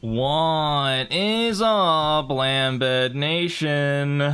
What is up, Lambed Nation?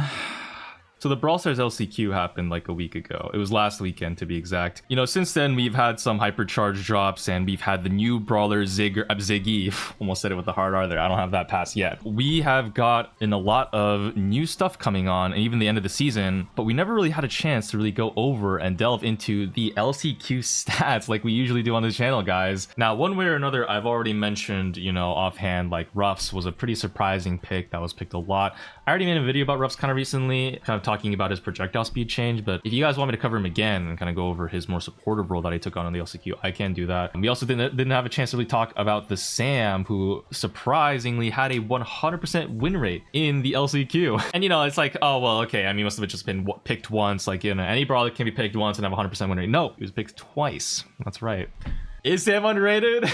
So the Brawl Stars LCQ happened like a week ago. It was last weekend to be exact. You know, since then we've had some hypercharge drops and we've had the new brawler Ziggy. Almost said it with the hard R there. I don't have that pass yet. We have gotten a lot of new stuff coming on and even the end of the season, but we never really had a chance to really go over and delve into the LCQ stats like we usually do on this channel, guys. Now, one way or another, I've already mentioned, you know, offhand, like Ruffs was a pretty surprising pick that was picked a lot. I already made a video about Ruffs kind of recently, kind of talking about his projectile speed change, but if you guys want me to cover him again and kind of go over his more supportive role that he took on the LCQ, I can do that. And we also didn't have a chance to really talk about the Sam, who surprisingly had a 100% win rate in the LCQ. And you know, it's like, oh well, okay, I mean, must have just been picked once. Like, you know, any brawler can be picked once and have a 100% win rate. No, he was picked twice. That's right. Is Sam underrated?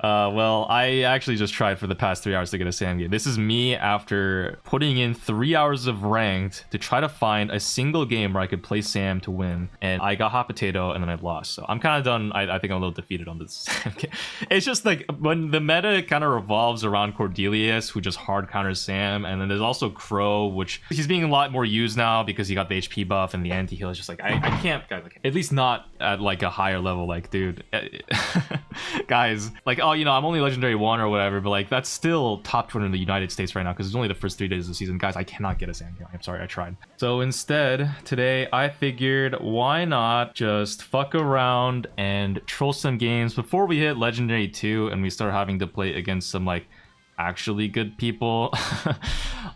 Well, I actually just tried for the past 3 hours to get a Sam game. This is me after putting in 3 hours of ranked to try to find a single game where I could play Sam to win. And I got hot potato and then I lost. So I'm kind of done. I think I'm a little defeated on this Sam game. It's just like when the meta kind of revolves around Cordelius, who just hard counters Sam. And then there's also Crow, which he's being a lot more used now because he got the HP buff and the anti-heal. It's just like, I can't, guys, like, at least not at like a higher level. Like, dude, guys, like, oh, you know, I'm only legendary 1 or whatever, but like that's still top 200 in the United States right now because it's only the first 3 days of the season. Guys, I cannot get a Sam game. I'm sorry, I tried. So instead, today I figured why not just fuck around and troll some games before we hit legendary 2 and we start having to play against some like actually good people.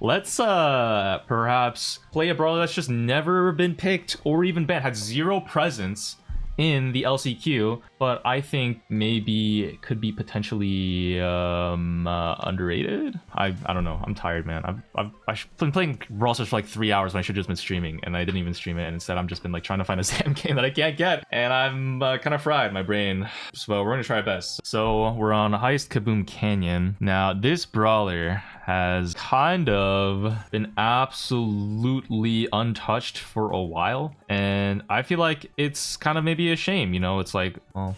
Let's perhaps play a brawler that's just never been picked or even banned, had 0 presence in the LCQ, but I think maybe it could be potentially underrated. I don't know. I'm tired, man. I've been playing Brawl Stars for like 3 hours when I should have just been streaming, and I didn't even stream it. And instead, I'm just been like trying to find a Sam game that I can't get, and I'm kind of fried, my brain. So we're gonna try our best. So we're on Heist Kaboom Canyon. Now this brawler has kind of been absolutely untouched for a while, and I feel like it's kind of maybe a shame, you know. It's like, well,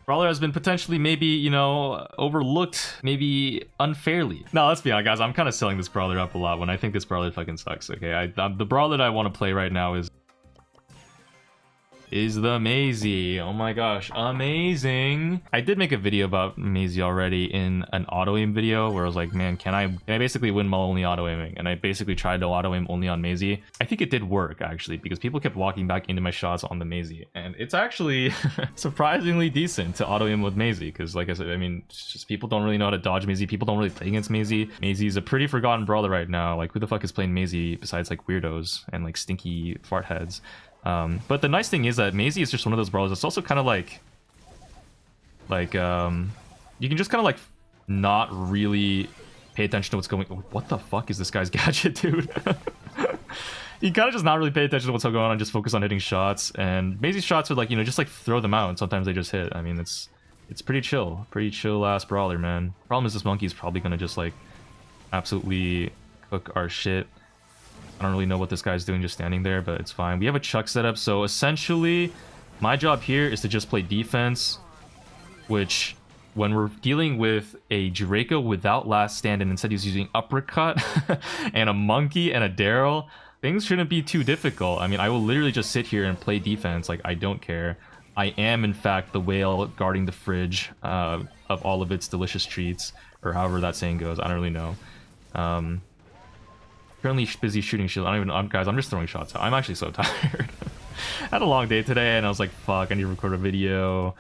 brawler has been potentially maybe, you know, overlooked maybe unfairly. Now let's be honest, guys, I'm kind of selling this brawler up a lot when I think this brawler fucking sucks. Okay, the brawler that I want to play right now is the Maisie. Oh my gosh, amazing. I did make a video about Maisie already in an auto aim video where I was like, man, can I basically win while only auto aiming? And I basically tried to auto aim only on Maisie. I think it did work actually, because people kept walking back into my shots on the Maisie, and it's actually surprisingly decent to auto aim with Maisie, because like I said, I mean, it's just people don't really know how to dodge Maisie. People don't really play against Maisie. Maisie is a pretty forgotten brawler right now. Like, who the fuck is playing Maisie besides like weirdos and like stinky fart heads? But the nice thing is that Maisie is just one of those brawlers. It's also kind of like you can just kind of like not really pay attention to what's going on. What the fuck is this guy's gadget, dude? You kind of just not really pay attention to what's going on and just focus on hitting shots. And Maisie's shots are like, you know, just like throw them out, and sometimes they just hit. I mean, it's pretty chill ass brawler, man. Problem is this monkey is probably gonna just like absolutely cook our shit. I don't really know what this guy's doing just standing there, but it's fine. We have a Chuck setup, so essentially my job here is to just play defense, which when we're dealing with a Draco without last stand and instead he's using uppercut and a monkey and a Daryl, things shouldn't be too difficult. I mean, I will literally just sit here and play defense. Like, I don't care. I am in fact the whale guarding the fridge of all of its delicious treats, or however that saying goes. I don't really know. Currently busy shooting shield. I don't even know, guys, I'm just throwing shots out. I'm actually so tired. I had a long day today and I was like, fuck, I need to record a video.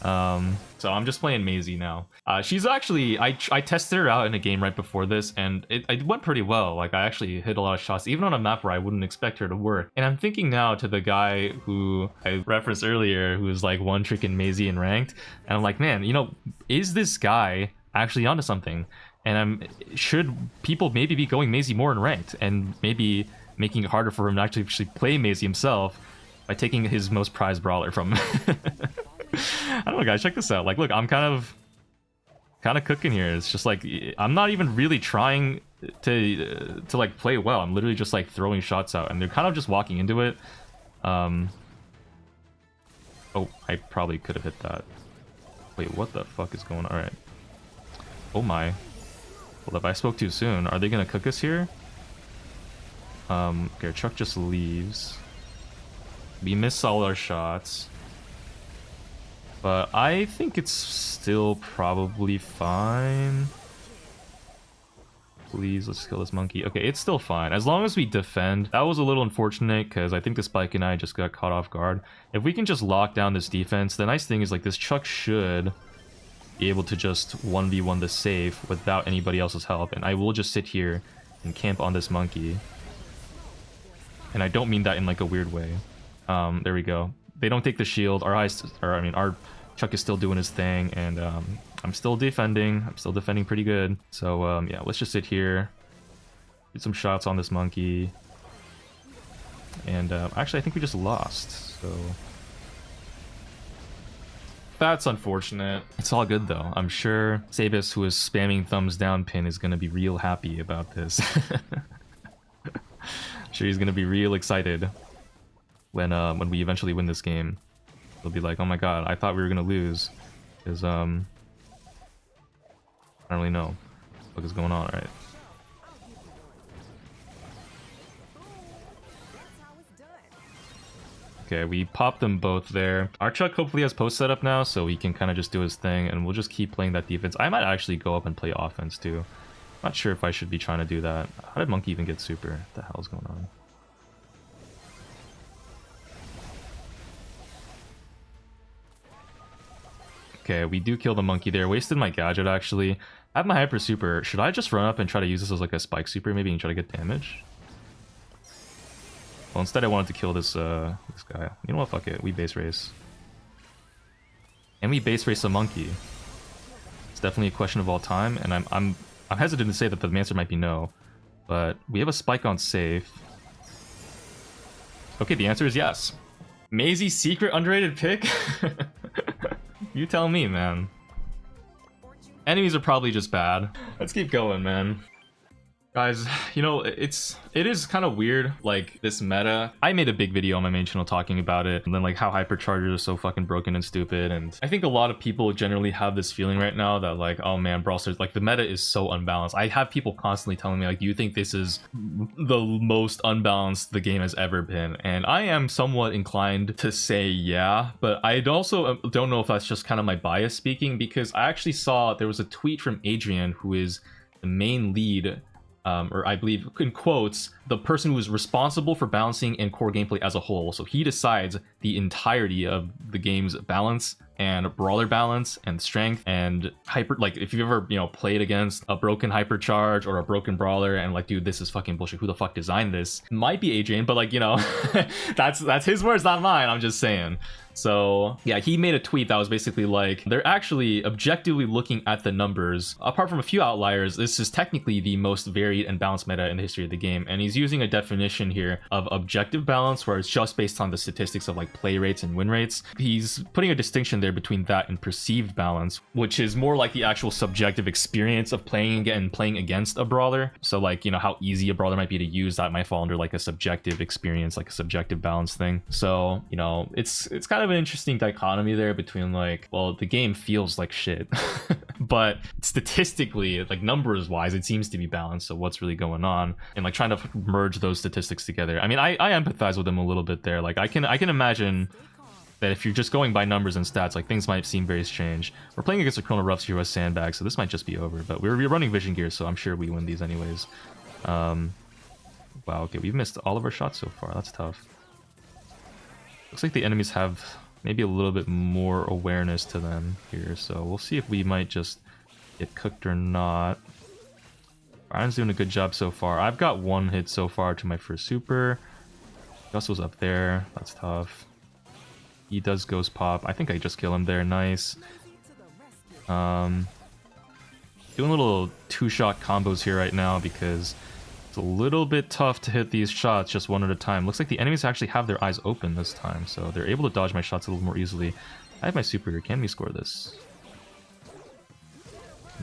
So I'm just playing Maisie now. She's actually, I tested her out in a game right before this, and it went pretty well. Like, I actually hit a lot of shots, even on a map where I wouldn't expect her to work. And I'm thinking now to the guy who I referenced earlier, who was like one trick in Maisie and ranked, and I'm like, man, you know, is this guy actually onto something? And should people maybe be going Maisie more in ranked and maybe making it harder for him to actually play Maisie himself by taking his most prized brawler from him? I don't know, guys, check this out. Like, look, I'm kind of cooking here. It's just like, I'm not even really trying to like play well. I'm literally just like throwing shots out, and they're kind of just walking into it. Oh, I probably could have hit that. Wait, what the fuck is going on? Alright. Oh my. Hold up, I spoke too soon. Are they gonna cook us here? Okay, our truck just leaves. We miss all our shots. But I think it's still probably fine. Please, let's kill this monkey. Okay, it's still fine. As long as we defend. That was a little unfortunate because I think the Spike and I just got caught off guard. If we can just lock down this defense, the nice thing is like this truck should be able to just 1v1 the safe without anybody else's help. And I will just sit here and camp on this monkey. And I don't mean that in like a weird way. There we go. They don't take the shield. Our truck is still doing his thing, and I'm still defending. I'm still defending pretty good. So yeah, let's just sit here, get some shots on this monkey, and actually I think we just lost. So that's unfortunate. It's all good though. I'm sure Sabis, who is spamming thumbs down pin, is gonna be real happy about this. I'm sure he's gonna be real excited when we eventually win this game. He'll be like, oh my god, I thought we were gonna lose. Because, I don't really know what is going on, right? Okay, we popped them both there. Our truck hopefully has post setup now, so he can kind of just do his thing, and we'll just keep playing that defense. I might actually go up and play offense, too. Not sure if I should be trying to do that. How did Monkey even get super? What the hell is going on? Okay, we do kill the monkey there. Wasted my gadget, actually. I have my hyper super. Should I just run up and try to use this as like a spike super maybe and try to get damage? Well, instead I wanted to kill this this guy. You know what? Fuck it. We base race. And we base race a monkey. It's definitely a question of all time, and I'm hesitant to say that the answer might be no. But we have a spike on safe. Okay, the answer is yes. Maisie secret underrated pick? You tell me, man. Enemies are probably just bad. Let's keep going, man. Guys, you know, it is kind of weird, like, this meta. I made a big video on my main channel talking about it, and then, like, how hyperchargers are so fucking broken and stupid, and I think a lot of people generally have this feeling right now that, like, oh man, Brawl Stars, like, the meta is so unbalanced. I have people constantly telling me, like, do you think this is the most unbalanced the game has ever been? And I am somewhat inclined to say yeah, but I also don't know if that's just kind of my bias speaking, because I actually saw there was a tweet from Adrian, who is the main lead, or I believe in quotes, the person who is responsible for balancing and core gameplay as a whole. So he decides the entirety of the game's balance and brawler balance and strength and hyper. Like, if you've ever, you know, played against a broken hypercharge or a broken brawler and like, dude, this is fucking bullshit, who the fuck designed this? Might be Adrian, but like, you know, that's his words, not mine. I'm just saying. So yeah, he made a tweet that was basically like, they're actually objectively looking at the numbers. Apart from a few outliers, this is technically the most varied and balanced meta in the history of the game. And he's using a definition here of objective balance, where it's just based on the statistics of like play rates and win rates. He's putting a distinction there between that and perceived balance, which is more like the actual subjective experience of playing against a brawler. So like, you know, how easy a brawler might be to use, that might fall under like a subjective experience, like a subjective balance thing. So, you know, it's kind of an interesting dichotomy there between like, well, the game feels like shit, but statistically, like numbers wise, it seems to be balanced. So what's really going on? And like trying to merge those statistics together. I mean, I empathize with them a little bit there. Like I can imagine that if you're just going by numbers and stats, like things might seem very strange. We're playing against the Chrono Ruffs here with Sandbag, so this might just be over, but we're running Vision Gear, so I'm sure we win these anyways. Wow, okay, we've missed all of our shots so far. That's tough. Looks like the enemies have maybe a little bit more awareness to them here, so we'll see if we might just get cooked or not. Brian's doing a good job so far. I've got one hit so far to my first super. Gus was up there. That's tough. He does ghost pop. I think I just kill him there. Nice. Doing little two-shot combos here right now because it's a little bit tough to hit these shots just one at a time. Looks like the enemies actually have their eyes open this time, so they're able to dodge my shots a little more easily. I have my super here. Can we score this?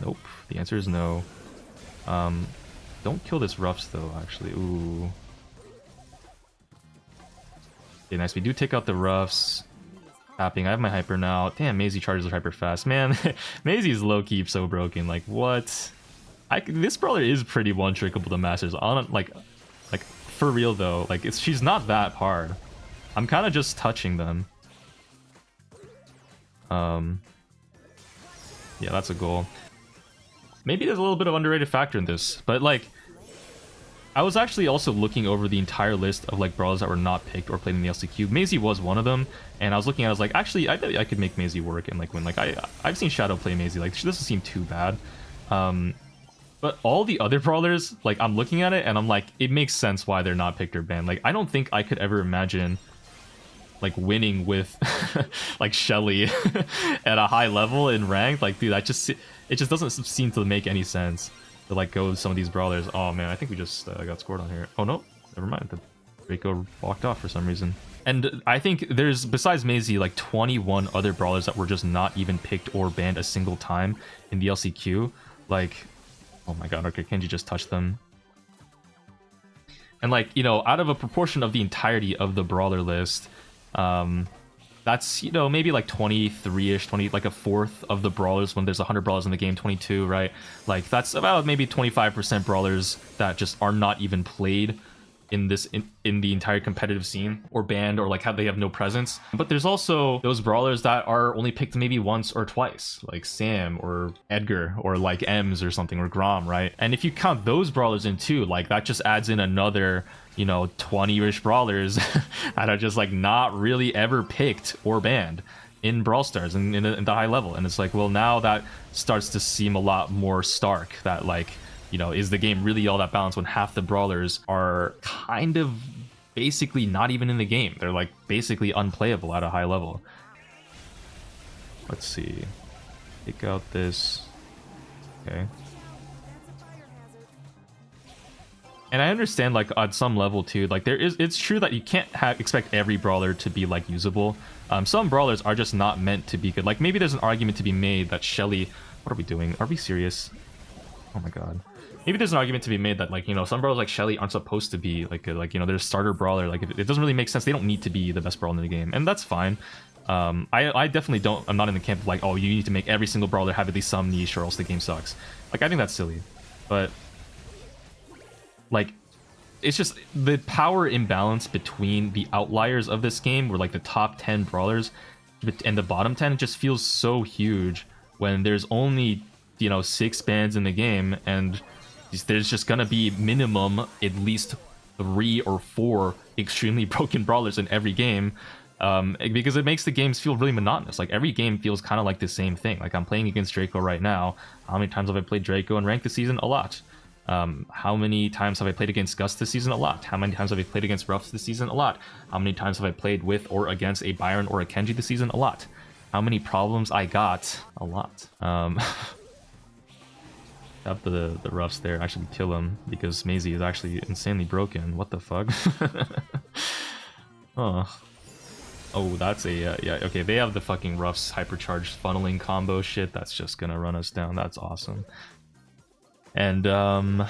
Nope. The answer is no. Don't kill this Ruffs though, actually. Ooh. Okay, nice. We do take out the Ruffs. tapping. I have my hyper now. Damn, Maisie charges her hyper fast. Man, Maisie's low-key so broken. Like, what? This brawler is pretty one-trickable to Masters. On like for real though. Like, she's not that hard. I'm kind of just touching them. Yeah, that's a goal. Maybe there's a little bit of underrated factor in this, but like, I was actually also looking over the entire list of like brawlers that were not picked or played in the LCQ. Maisie was one of them, and I was looking at it, I was like, actually, I bet I could make Maisie work and like win. Like, I've seen Shadow play Maisie, like, she doesn't seem too bad. But all the other brawlers, like, I'm looking at it and I'm like, it makes sense why they're not picked or banned. Like, I don't think I could ever imagine like winning with like Shelly at a high level in ranked. Like, dude, it just doesn't seem to make any sense to like go with some of these brawlers. Oh man, I think we just got scored on here. Oh no, never mind. The Draco walked off for some reason. And I think there's, besides Maisie, like 21 other brawlers that were just not even picked or banned a single time in the LCQ. Like, oh my god, okay, Kenji just touched them. And like, you know, out of a proportion of the entirety of the brawler list, that's, you know, maybe like 23-ish, like a fourth of the brawlers when there's 100 brawlers in the game, 22, right? Like, that's about maybe 25% brawlers that just are not even played in this in the entire competitive scene, or banned, or like they have no presence. But there's also those brawlers that are only picked maybe once or twice, like Sam or Edgar or like Ems or something, or Grom, right? And if you count those brawlers in too, like that just adds in another, you know, 20-ish brawlers that are just like not really ever picked or banned in Brawl Stars and in the high level. And it's like, well, now that starts to seem a lot more stark, that like, you know, is the game really all that balanced when half the brawlers are kind of basically not even in the game? They're like basically unplayable at a high level. Let's see. Take out this. Okay. And I understand, like, on some level too, like it's true that you can't expect every brawler to be like usable. Some brawlers are just not meant to be good. Like, maybe there's an argument to be made that Shelly, what are we doing? Are we serious? Oh my god. Maybe there's an argument to be made that, like, you know, some brawlers like Shelly aren't supposed to be like you know, their starter brawler. Like, it doesn't really make sense. They don't need to be the best brawler in the game, and that's fine. I definitely don't. I'm not in the camp of like, oh, you need to make every single brawler have at least some niche or else the game sucks. Like, I think that's silly. But like, it's just the power imbalance between the outliers of this game, where like the top 10 brawlers and the bottom 10, it just feels so huge when there's only, you know, 6 bans in the game, and there's just gonna be minimum at least 3 or 4 extremely broken brawlers in every game, because it makes the games feel really monotonous. Like, every game feels kind of like the same thing. Like, I'm playing against Draco right now. How many times have I played Draco in ranked this season? A lot. How many times have I played against Gus this season? A lot. How many times have I played against Ruffs this season? A lot. How many times have I played with or against a Byron or a Kenji this season? A lot. How many problems I got? A lot. Up the Ruffs there, actually kill him, because Maisie is actually insanely broken. What the fuck? Oh, that's a yeah, okay, they have the fucking Ruffs hypercharged funneling combo shit. That's just gonna run us down. That's awesome. And I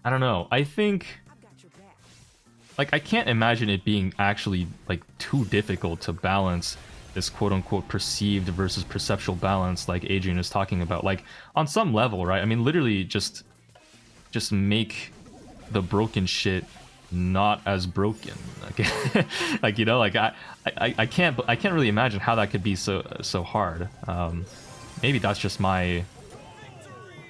don't know, I think, like, I can't imagine it being actually like too difficult to balance this quote-unquote perceived versus perceptual balance like Adrian is talking about. Like, on some level, right? I mean, literally just make the broken shit not as broken. Okay? Like, you know, like I can't really imagine how that could be so hard. Maybe that's just my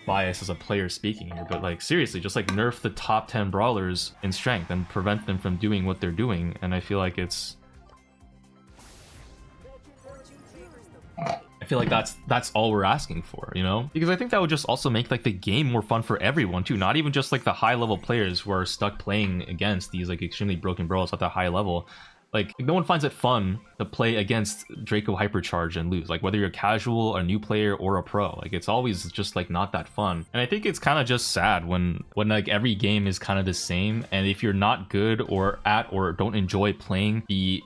bias as a player speaking here, but like, seriously, just like nerf the top 10 brawlers in strength and prevent them from doing what they're doing. And I feel like that's all we're asking for, you know? Because I think that would just also make like the game more fun for everyone too, not even just like the high level players who are stuck playing against these like extremely broken brawlers at the high level. Like, no one finds it fun to play against Draco Hypercharge and lose. Like, whether you're casual, a new player, or a pro, like, it's always just like not that fun. And I think it's kind of just sad when like every game is kind of the same, and if you're not good or don't enjoy playing the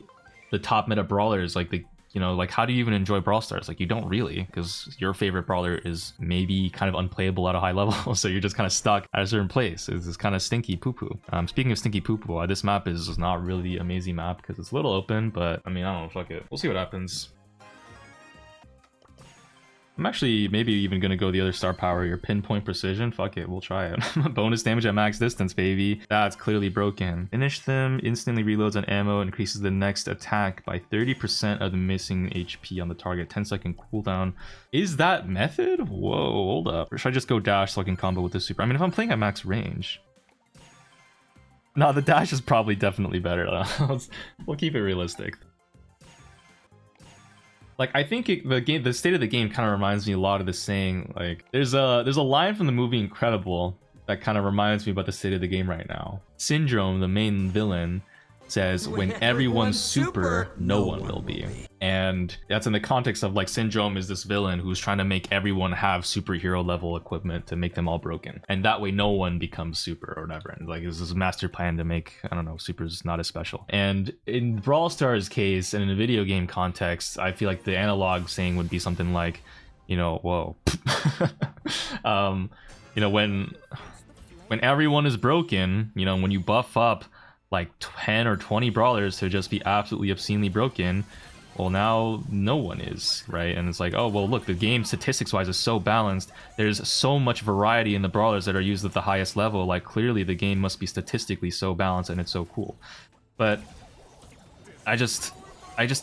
top meta brawlers, like you know, like, how do you even enjoy Brawl Stars? Like, you don't really, because your favorite brawler is maybe kind of unplayable at a high level, so you're just kind of stuck at a certain place. It's kind of stinky poo-poo. Speaking of stinky poo-poo, this map is not really an amazing map because it's a little open, but I mean, I don't know, fuck it. We'll see what happens. I'm actually maybe even gonna go the other star power, your pinpoint precision. Fuck it, we'll try it. Bonus damage at max distance, baby. That's clearly broken. Finish them, instantly reloads on ammo, increases the next attack by 30% of the missing HP on the target. 10-second cooldown. Is that method? Whoa, hold up. Or should I just go dash so I can combo with the super? I mean, if I'm playing at max range. No, the dash is probably definitely better. We'll keep it realistic. Like, I think the state of the game kind of reminds me a lot of the saying. Like, there's a line from the movie Incredible that kind of reminds me about the state of the game right now. Syndrome, the main villain, says, when everyone's super, no one will be. And that's in the context of, like, Syndrome is this villain who's trying to make everyone have superhero level equipment to make them all broken. And that way no one becomes super or whatever. And like, this is a master plan to make, I don't know, supers not as special. And in Brawl Stars case, and in a video game context, I feel like the analog saying would be something like, you know, whoa. You know, when everyone is broken, you know, when you buff up like 10 or 20 brawlers to just be absolutely obscenely broken, well, now no one is, right? And it's like, oh, well, look, the game statistics wise is so balanced, there's so much variety in the brawlers that are used at the highest level, like clearly the game must be statistically so balanced and it's so cool. But I just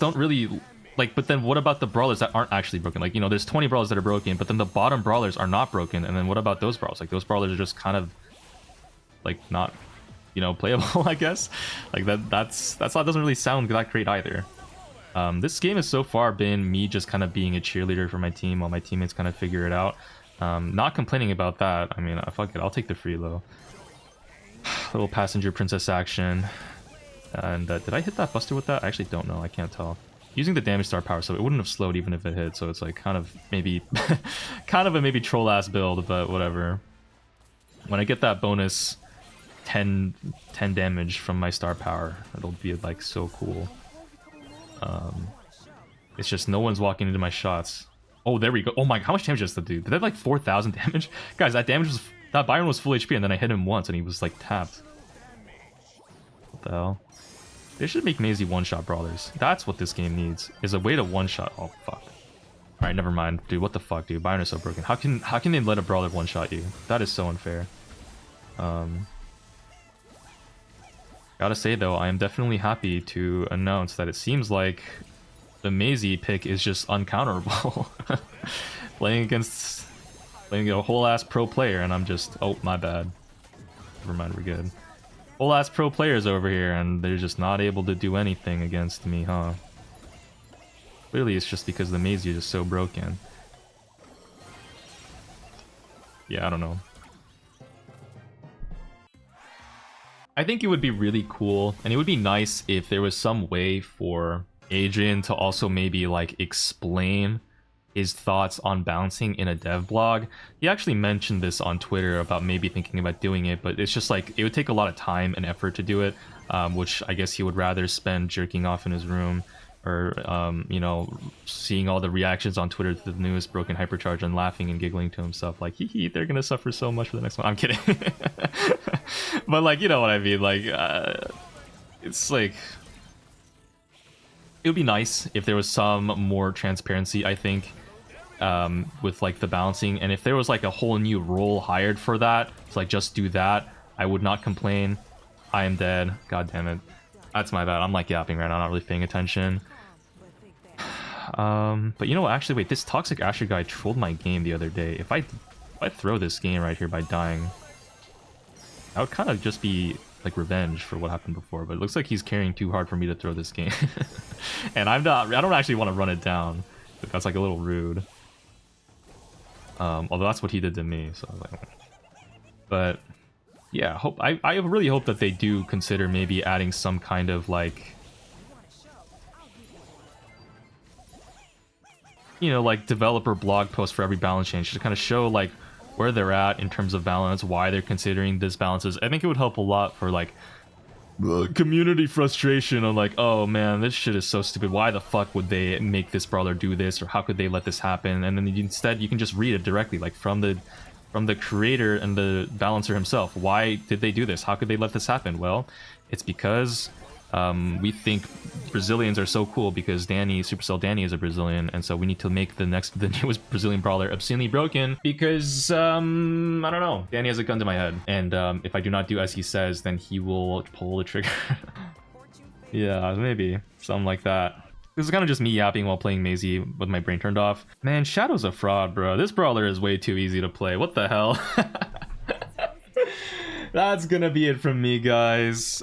don't really like. But then what about the brawlers that aren't actually broken? Like, you know, there's 20 brawlers that are broken, but then the bottom brawlers are not broken, and then what about those brawlers? Like, those brawlers are just kind of like not, you know, playable, I guess. Like, that doesn't really sound that great either. This game has so far been me just kind of being a cheerleader for my team while my teammates kind of figure it out. Not complaining about that. I mean, fuck it, I'll take the free low. Little passenger princess action. And did I hit that buster with that? I actually don't know, I can't tell. Using the damage star power, so it wouldn't have slowed even if it hit, so it's like kind of maybe kind of a maybe troll ass build, but whatever. When I get that bonus 10 damage from my star power, it'll be like so cool. It's just no one's walking into my shots. Oh, there we go. Oh my, how much damage does that do? Did that like 4,000 damage? Guys, that damage was, that Byron was full HP and then I hit him once and he was like tapped. What the hell? They should make Maisie one-shot brawlers. That's what this game needs, is a way to one-shot. Oh fuck. Alright, never mind. Dude, what the fuck, dude? Byron is so broken. How can they let a brawler one-shot you? That is so unfair. Gotta say though, I am definitely happy to announce that it seems like the Maisie pick is just uncounterable. playing a whole ass pro player and I'm just, oh my bad. Never mind, we're good. Whole ass pro players over here and they're just not able to do anything against me, huh? Clearly it's just because the Maisie is just so broken. Yeah, I don't know. I think it would be really cool, and it would be nice if there was some way for Adrian to also maybe like explain his thoughts on bouncing in a dev blog. He actually mentioned this on Twitter about maybe thinking about doing it, but it's just like it would take a lot of time and effort to do it, which I guess he would rather spend jerking off in his room or you know, seeing all the reactions on Twitter to the newest broken hypercharge and laughing and giggling to himself like, hee, they're gonna suffer so much for the next one. I'm kidding. But like, you know what I mean, like it's like, it would be nice if there was some more transparency, I think, with like the balancing, and if there was like a whole new role hired for that, to like just do that, I would not complain. I am dead, god damn it. That's my bad. I'm like yapping right now, not really paying attention. But you know what, actually wait, this toxic Asher guy trolled my game the other day. If I throw this game right here by dying, that would kind of just be like revenge for what happened before, but it looks like he's carrying too hard for me to throw this game. And I don't actually want to run it down. That's like a little rude. Although that's what he did to me, so like, but yeah, I really hope that they do consider maybe adding some kind of like, you know, like developer blog post for every balance change to kind of show like where they're at in terms of balance, why they're considering this balances. I think it would help a lot for like community frustration on like, oh man, this shit is so stupid. Why the fuck would they make this brawler do this, or how could they let this happen? And then instead you can just read it directly, like from the creator and the balancer himself. Why did they do this? How could they let this happen? Well, it's because we think Brazilians are so cool because Supercell Danny is a Brazilian, and so we need to make the newest Brazilian brawler obscenely broken because I don't know, Danny has a gun to my head, and if I do not do as he says, then he will pull the trigger. Yeah, maybe something like that. This is kind of just me yapping while playing Maisie with my brain turned off. Man, Shadow's a fraud, bro. This brawler is way too easy to play. What the hell? That's gonna be it from me, guys.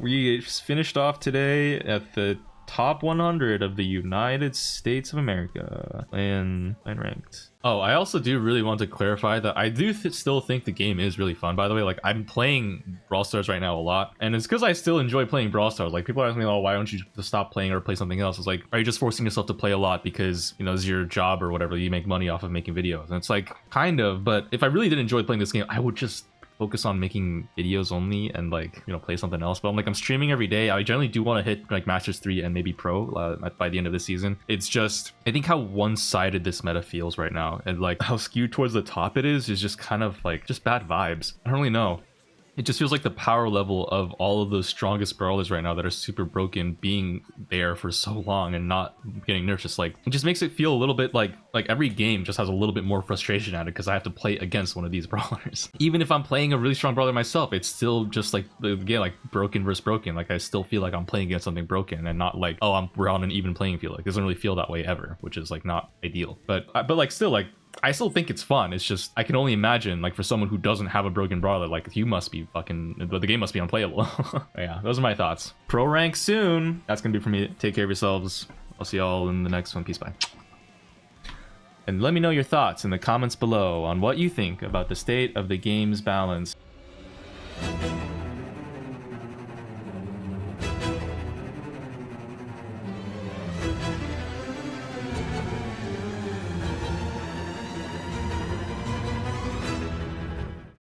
We finished off today at the top 100 of the United States of America and ranked. Oh, I also do really want to clarify that I do still think the game is really fun, by the way. Like, I'm playing Brawl Stars right now a lot, and it's because I still enjoy playing Brawl Stars. Like, people ask me, oh, why don't you just stop playing or play something else? It's like, are you just forcing yourself to play a lot because, you know, it's your job or whatever, you make money off of making videos? And it's like, kind of, but if I really did enjoy playing this game, I would just focus on making videos only and, like, you know, play something else. But I'm streaming every day. I generally do want to hit like Masters 3 and maybe Pro by the end of the season. It's just, I think how one-sided this meta feels right now, and like how skewed towards the top it is just kind of like just bad vibes. I don't really know. It just feels like the power level of all of those strongest brawlers right now that are super broken being there for so long and not getting nerfed, just like, it just makes it feel a little bit like every game just has a little bit more frustration at it because I have to play against one of these brawlers. Even if I'm playing a really strong brawler myself, it's still just like, again, like broken versus broken. Like, I still feel like I'm playing against something broken and not like, oh, we're on an even playing field. Like, it doesn't really feel that way ever, which is like not ideal. But like still, like, I still think it's fun. It's just, I can only imagine, like, for someone who doesn't have a broken brawler, like, you must be fucking, the game must be unplayable. Yeah, those are my thoughts. Pro rank soon. That's gonna be for me. Take care of yourselves. I'll see y'all in the next one. Peace, bye. And let me know your thoughts in the comments below on what you think about the state of the game's balance.